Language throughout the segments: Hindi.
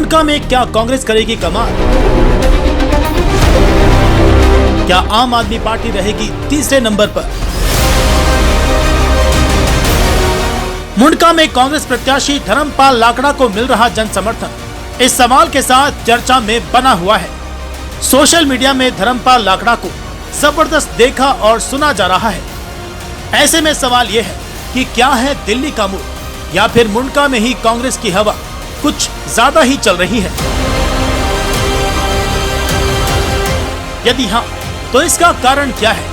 मुंडका में क्या कांग्रेस करेगी कमाल? क्या आम आदमी पार्टी रहेगी तीसरे नंबर पर? मुंडका में कांग्रेस प्रत्याशी धर्मपाल लाकड़ा को मिल रहा जन समर्थन, इस सवाल के साथ चर्चा में बना हुआ है। सोशल मीडिया में धर्मपाल लाकड़ा को जबरदस्त देखा और सुना जा रहा है। ऐसे में सवाल यह है कि क्या है दिल्ली का मूड या फिर मुंडका में ही कांग्रेस की हवा कुछ ज्यादा ही चल रही है? यदि हाँ, तो इसका कारण क्या है?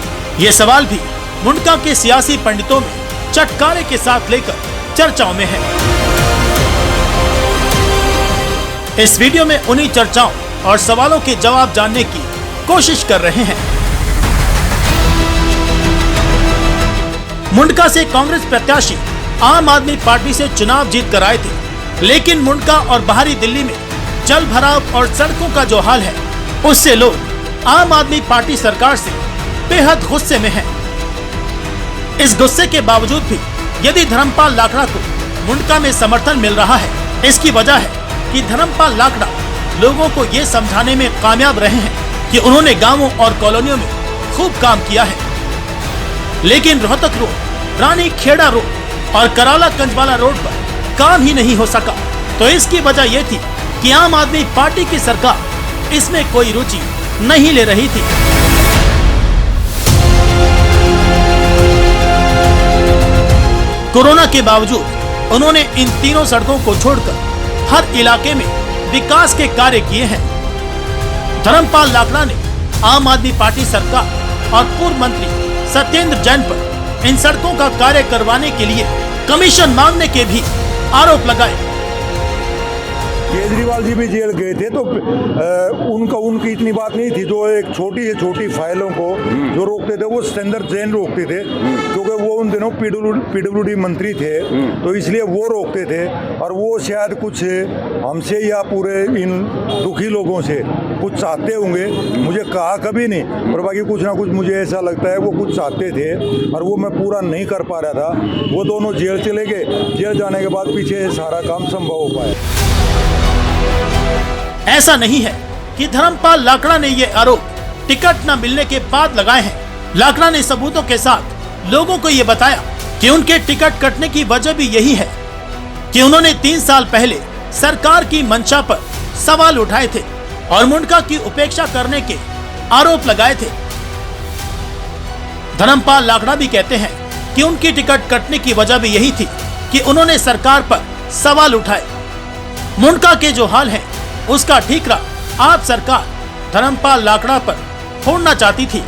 ये सवाल भी मुंडका के सियासी पंडितों में चटकारे के साथ लेकर चर्चाओं में है। इस वीडियो में उन्हीं चर्चाओं और सवालों के जवाब जानने की कोशिश कर रहे हैं। मुंडका से कांग्रेस प्रत्याशी आम आदमी पार्टी से चुनाव जीत कर आए थे, लेकिन मुंडका और बाहरी दिल्ली में जल भराव और सड़कों का जो हाल है, उससे लोग आम आदमी पार्टी सरकार से बेहद गुस्से में हैं। इस गुस्से के बावजूद भी यदि धर्मपाल लाकड़ा को मुंडका में समर्थन मिल रहा है, इसकी वजह है कि धर्मपाल लाकड़ा लोगों को ये समझाने में कामयाब रहे हैं कि उन्होंने गांवों और कॉलोनियों में खूब काम किया है। लेकिन रोहतक रोड, रानी खेड़ा रोड और कराला कंजवाला रोड पर काम ही नहीं हो सका। तो इसकी वजह यह थी कि आम आदमी पार्टी की सरकार इसमें कोई रुचि नहीं ले रही थी। कोरोना के बावजूद उन्होंने इन तीनों सड़कों को छोड़कर हर इलाके में विकास के कार्य किए हैं। धर्मपाल लाकड़ा ने आम आदमी पार्टी सरकार और पूर्व मंत्री सत्येंद्र जैन पर इन सड़कों का कार्य करवाने के लिए कमीशन मांगने के भी आरोप लगाए। केजरीवाल जी भी जेल गए थे तो उनकी इतनी बात नहीं थी। जो एक छोटी से छोटी फाइलों को जो रोकते थे वो सत्येंद्र जैन रोकते थे, क्योंकि वो उन दिनों पीडब्ल्यूडी मंत्री थे, तो इसलिए वो रोकते थे। और वो शायद कुछ हमसे या पूरे इन दुखी लोगों से कुछ चाहते होंगे, मुझे कहा कभी नहीं, पर बाकी कुछ ना कुछ मुझे ऐसा लगता है वो कुछ चाहते थे और वो मैं पूरा नहीं कर पा रहा था। वो दोनों जेल चले गए, जेल जाने के बाद पीछे सारा काम संभव हो पाया। ऐसा नहीं है कि धर्मपाल लाकड़ा ने ये आरोप टिकट न मिलने के बाद लगाए हैं। लाकड़ा ने सबूतों के साथ लोगों को ये बताया कि उनके टिकट कटने की वजह भी यही है कि उन्होंने 3 साल पहले सरकार की मंशा पर सवाल उठाए थे और मुंडका की उपेक्षा करने के आरोप लगाए थे। धर्मपाल लाकड़ा भी कहते हैं कि उनकी टिकट कटने की वजह भी यही थी कि उन्होंने सरकार पर सवाल उठाए। मुंडका के जो हाल है उसका ठीकरा आप सरकार धर्मपाल लाकड़ा पर फोड़ना चाहती थी,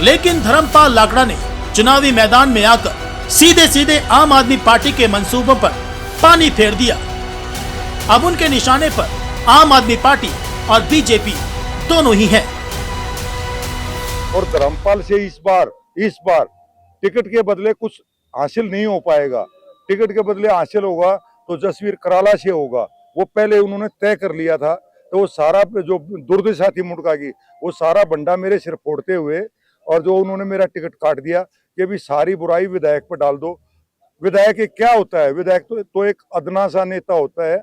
लेकिन धर्मपाल लाकड़ा ने चुनावी मैदान में आकर सीधे सीधे आम आदमी पार्टी के मंसूबों पर पानी फेर दिया। अब उनके निशाने पर आम आदमी पार्टी और बीजेपी दोनों ही है। और धर्मपाल से इस बार टिकट के बदले कुछ हासिल नहीं हो पाएगा। टिकट के बदले हासिल होगा तो जसवीर कराला से होगा। वो पहले उन्होंने तय कर लिया था, तो वो सारा जो दुर्दशा थी मुंडका की, वो सारा बंडा मेरे सिर फोड़ते हुए और जो उन्होंने मेरा टिकट काट दिया कि भी सारी बुराई विधायक पर डाल दो। विधायक एक क्या होता है? विधायक तो एक अदना सा नेता होता है।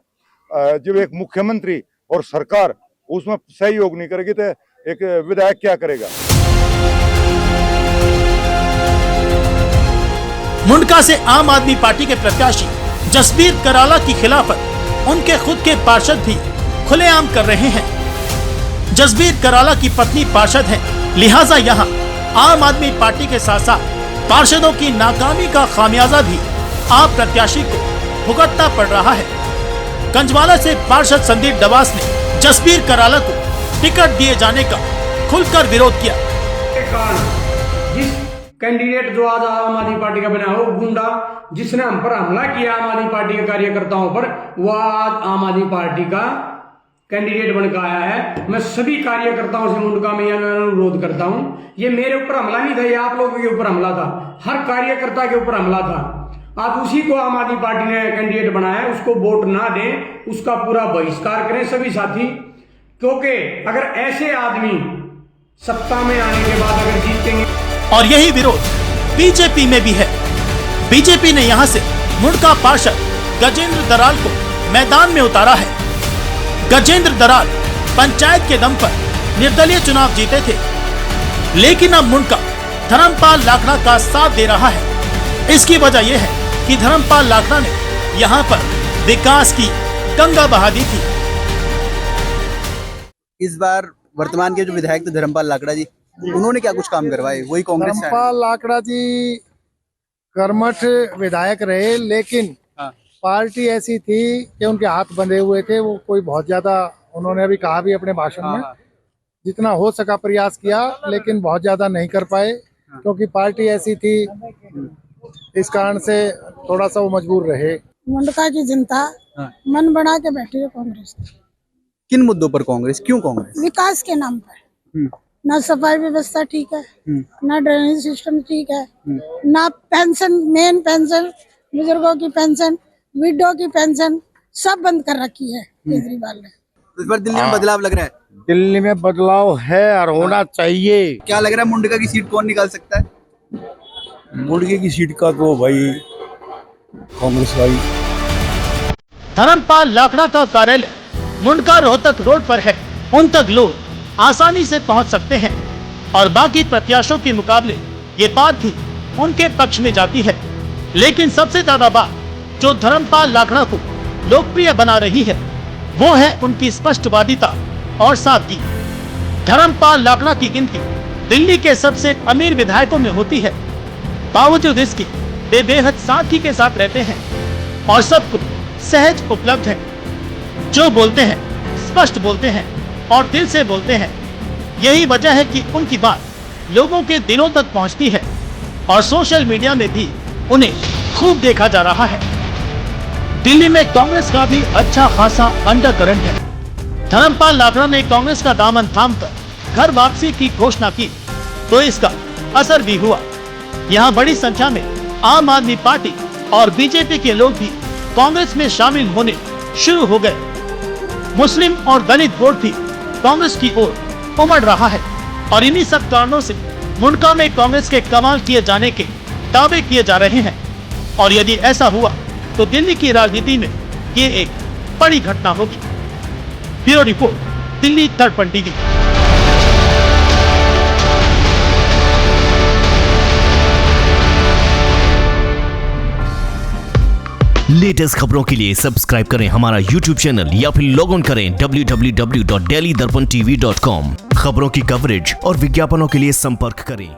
जब एक मुख्यमंत्री और सरकार उसमें सहयोग नहीं करेगी तो एक विधायक क्या करेगा? मुंडका से आम आदमी पार्टी के प्रत्याशी जसबीर कराला की खिलाफत उनके खुद के पार्षद भी खुलेआम कर रहे हैं। जसबीर कराला की पत्नी पार्षद है, लिहाजा यहाँ आम आदमी पार्टी के साथ साथ पार्षदों की नाकामी का खामियाजा भी आप प्रत्याशी को भुगतना पड़ रहा है। कंजवाला से पार्षद संदीप डबास ने जसबीर कराला को टिकट दिए जाने का खुलकर विरोध किया। कैंडिडेट जो आज आम आदमी पार्टी का बना हो, गुंडा जिसने हम पर हमला किया आम आदमी पार्टी के कार्यकर्ताओं पर, वह आज आम आदमी पार्टी का कैंडिडेट बनकर आया है। मैं सभी कार्यकर्ताओं से मुंडका में अनुरोध करता हूं, ये मेरे ऊपर हमला नहीं था, ये आप लोगों के ऊपर हमला था, हर कार्यकर्ता के ऊपर हमला था। आप उसी को आम आदमी पार्टी ने कैंडिडेट बनाया, उसको वोट ना दें, उसका पूरा बहिष्कार करें सभी साथी। क्योंकि अगर ऐसे आदमी सत्ता में आने के बाद अगर जीतेंगे। और यही विरोध बीजेपी में भी है। बीजेपी ने यहां से मुंडका पार्षद गजेंद्र दराल को मैदान में उतारा है। गजेंद्र दराल पंचायत के दम पर निर्दलीय चुनाव जीते थे, लेकिन अब मुंडका धर्मपाल लाखड़ा का साथ दे रहा है। इसकी वजह यह है कि धर्मपाल लाखड़ा ने यहाँ पर विकास की गंगा बहा दी थी। इस बार वर्तमान के जो विधायक थे धर्मपाल लाखड़ा जी, उन्होंने क्या कुछ काम करवाए? वही कांग्रेस से आए। धर्मपाल लाखड़ा जी कर्मठ विधायक रहे, लेकिन हाँ। पार्टी ऐसी थी कि उनके हाथ बंधे हुए थे। वो कोई बहुत ज्यादा, उन्होंने अभी कहा भी अपने भाषण में, हाँ। जितना हो सका प्रयास किया, लेकिन बहुत ज्यादा नहीं कर पाए, क्योंकि पार्टी ऐसी थी। इस कारण से थोड़ा सा वो मजबूर रहे। मुंडका की जनता हाँ। मन बना के बैठी है कांग्रेस की। किन मुद्दों पर कांग्रेस? क्यों कांग्रेस? विकास के नाम पर ना सफाई व्यवस्था ठीक है, ना ड्रेनेज सिस्टम ठीक है, ना पेंशन, मेन पेंशन, बुजुर्गों की पेंशन, विडो की पेंशन सब बंद कर रखी है केजरीवाल ने। इस बार दिल्ली में बदलाव लग रहा है। दिल्ली में बदलाव है और होना चाहिए। क्या लग रहा है मुंडका की सीट कौन निकाल सकता है? मुंडके की सीट का तो भाई कांग्रेस भाई। धर्मपाल लाखड़ा का कार्यालय मुंडका रोहतक रोड पर है। उन तक लोग आसानी से पहुंच सकते हैं और बाकी प्रत्याशियों के मुकाबले ये बात भी उनके पक्ष में जाती है। लेकिन सबसे ज्यादा बात जो धर्मपाल लाखड़ा को लोकप्रिय बना रही है वो है उनकी स्पष्टवादिता और सादगी। धर्मपाल लाखड़ा की गिनती दिल्ली के सबसे अमीर विधायकों में होती है। बावजूद इसके वे बेहद सादगी के साथ रहते हैं और सब कुछ सहज उपलब्ध है। जो बोलते हैं स्पष्ट बोलते हैं और दिल से बोलते हैं। यही वजह है कि उनकी बात लोगों के दिलों तक पहुंचती है और सोशल मीडिया में भी उन्हें खूब देखा जा रहा है। दिल्ली में कांग्रेस का भी अच्छा खासा अंडरकरंट है। धर्मपाल लाखड़ा ने कांग्रेस का दामन थामकर घर वापसी की घोषणा की तो इसका असर भी हुआ। यहाँ बड़ी संख्या में आम आदमी पार्टी और बीजेपी के लोग भी कांग्रेस में शामिल होने शुरू हो गए। मुस्लिम और दलित वोट भी कांग्रेस की ओर उमड़ रहा है और इन्हीं सब कारणों से मुंडका में कांग्रेस के कमाल किए जाने के दावे किए जा रहे हैं। और यदि ऐसा हुआ तो दिल्ली की राजनीति में ये एक बड़ी घटना होगी। ब्यूरो रिपोर्ट, दिल्ली दर्पण टीवी। लेटेस्ट खबरों के लिए सब्सक्राइब करें हमारा YouTube चैनल या फिर लॉग ऑन करें www.delhidarpantv.com। खबरों की कवरेज और विज्ञापनों के लिए संपर्क करें।